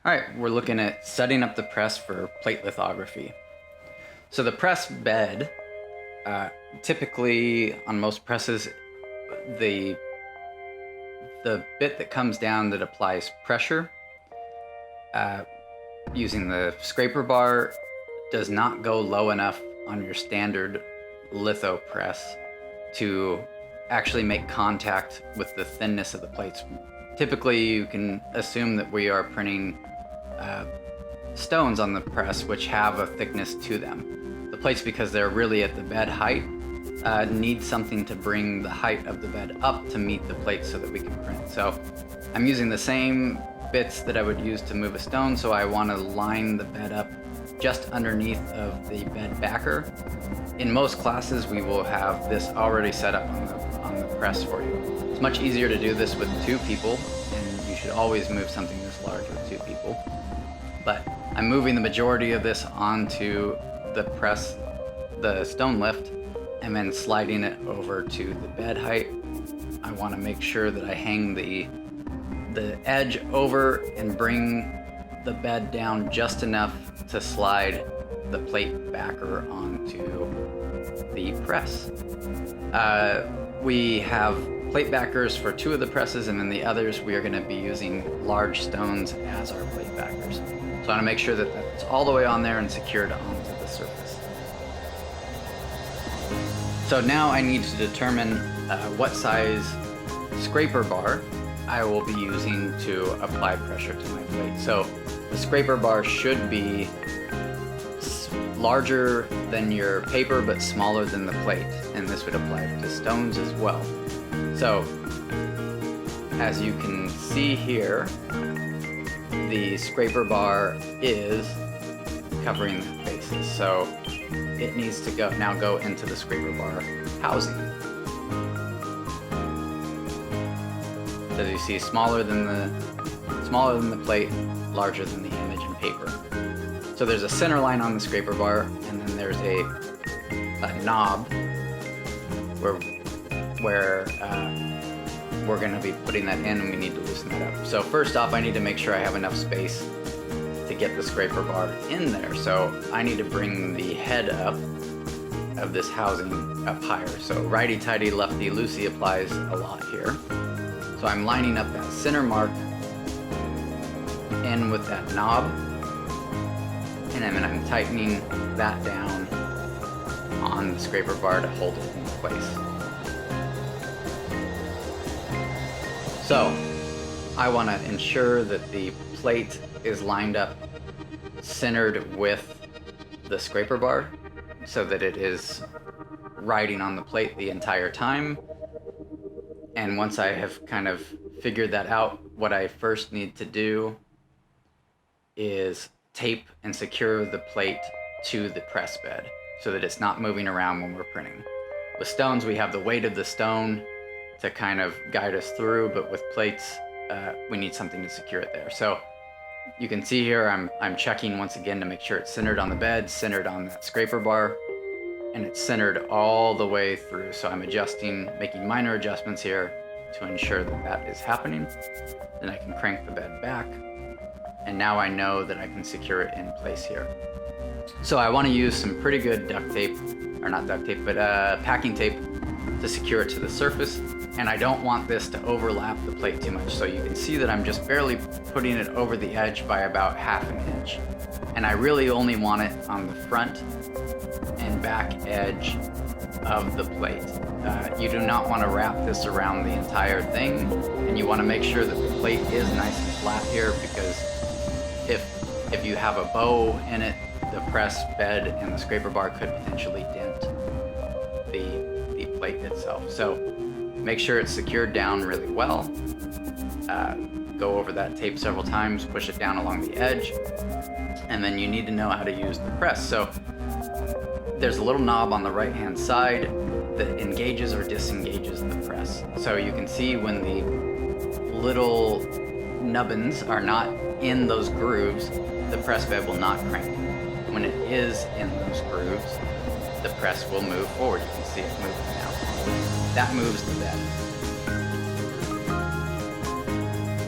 Alright, we're looking at setting up the press for plate lithography. So the press bed, typically on most presses, the bit that comes down that applies pressure using the scraper bar does not go low enough on your standard litho press to actually make contact with the thinness of the plates. Typically, you can assume that we are printing stones on the press which have a thickness to them. The plates, because they're really at the bed height, need something to bring the height of the bed up to meet the plate so that we can print. So I'm using the same bits that I would use to move a stone, so I want to line the bed up just underneath of the bed backer. In most classes, we will have this already set up on the press for you. It's much easier to do this with two people, and you should always move something this large with two people. But I'm moving the majority of this onto the press, the stone lift, and then sliding it over to the bed height. I want to make sure that I hang the edge over and bring the bed down just enough to slide the plate backer onto the press. We have plate backers for two of the presses, and then the others we are going to be using large stones as our plate backers. So I want to make sure that that's all the way on there and secured onto the surface. So now I need to determine what size scraper bar I will be using to apply pressure to my plate. So the scraper bar should be larger than your paper but smaller than the plate, and this would apply to stones as well. So as you can see here, the scraper bar is covering the faces, so it needs to go into the scraper bar housing. So as you see, smaller than the plate, larger than the image and paper. So there's a center line on the scraper bar, and then there's a knob where we're going to be putting that in, and we need to loosen that up. So first off, I need to make sure I have enough space to get the scraper bar in there. So I need to bring the head up of this housing up higher. So righty-tighty, lefty-loosey applies a lot here. So I'm lining up that center mark in with that knob, and then I'm tightening that down on the scraper bar to hold it in place. So I want to ensure that the plate is lined up centered with the scraper bar so that it is riding on the plate the entire time. And once I have kind of figured that out, what I first need to do is tape and secure the plate to the press bed so that it's not moving around when we're printing. With stones, we have the weight of the stone to kind of guide us through, but with plates, we need something to secure it there. So you can see here, I'm checking once again to make sure it's centered on the bed, centered on that scraper bar, and it's centered all the way through. So I'm adjusting, making minor adjustments here to ensure that that is happening. Then I can crank the bed back, and now I know that I can secure it in place here. So I want to use some pretty good duct tape, or not duct tape, but packing tape to secure it to the surface. And I don't want this to overlap the plate too much. So you can see that I'm just barely putting it over the edge by about ½ an inch. And I really only want it on the front and back edge of the plate. You do not want to wrap this around the entire thing, and you want to make sure that the plate is nice and flat here, because if you have a bow in it, the press bed and the scraper bar could potentially dent the plate itself. So make sure it's secured down really well. Go over that tape several times, push it down along the edge, and then you need to know how to use the press. So there's a little knob on the right-hand side that engages or disengages the press. So you can see when the little nubbins are not in those grooves, the press bed will not crank. When it is in those grooves, the press will move forward. You can see it moving now. That moves the bed.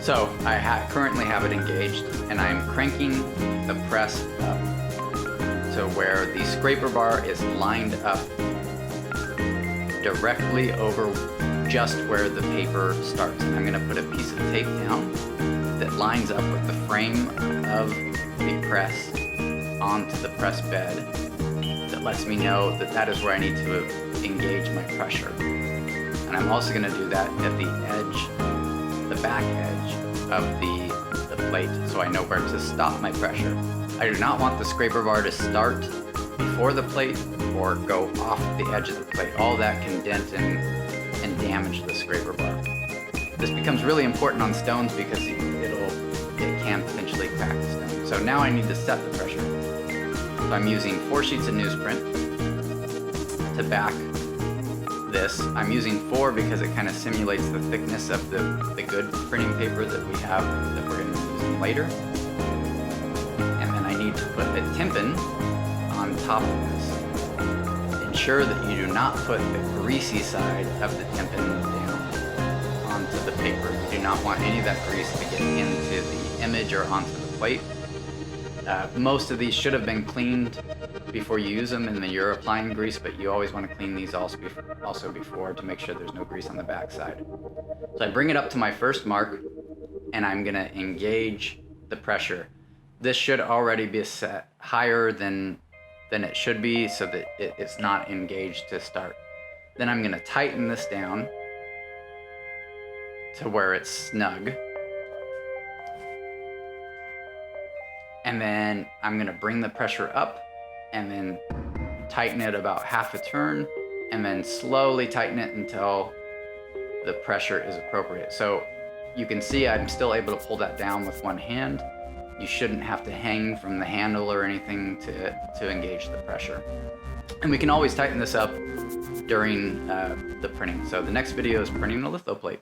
So I currently have it engaged, and I'm cranking the press up to where the scraper bar is lined up directly over just where the paper starts. I'm going to put a piece of tape down that lines up with the frame of the press onto the press bed that lets me know that that is where I need to engage my pressure. And I'm also going to do that at the edge, the back edge of the plate, so I know where to stop my pressure. I do not want the scraper bar to start before the plate or go off the edge of the plate. All that can dent and damage the scraper bar. This becomes really important on stones because it can potentially crack the stone. So now I need to set the pressure. So I'm using 4 sheets of newsprint to back this. I'm using 4 because it kind of simulates the thickness of the good printing paper that we have that we're going to be using later. And then I need to put a tympan on top of this. Ensure that you do not put the greasy side of the tympan down onto the paper. You do not want any of that grease to get into the image or onto the plate. Most of these should have been cleaned before you use them and then you're applying grease, but you always want to clean these also before to make sure there's no grease on the back side. So I bring it up to my first mark and I'm going to engage the pressure. This should already be set higher than it should be so that it's not engaged to start. Then I'm going to tighten this down to where it's snug. And then I'm going to bring the pressure up and then tighten it about half a turn and then slowly tighten it until the pressure is appropriate. So you can see I'm still able to pull that down with one hand. You shouldn't have to hang from the handle or anything to engage the pressure. And we can always tighten this up during the printing. So the next video is printing a litho plate.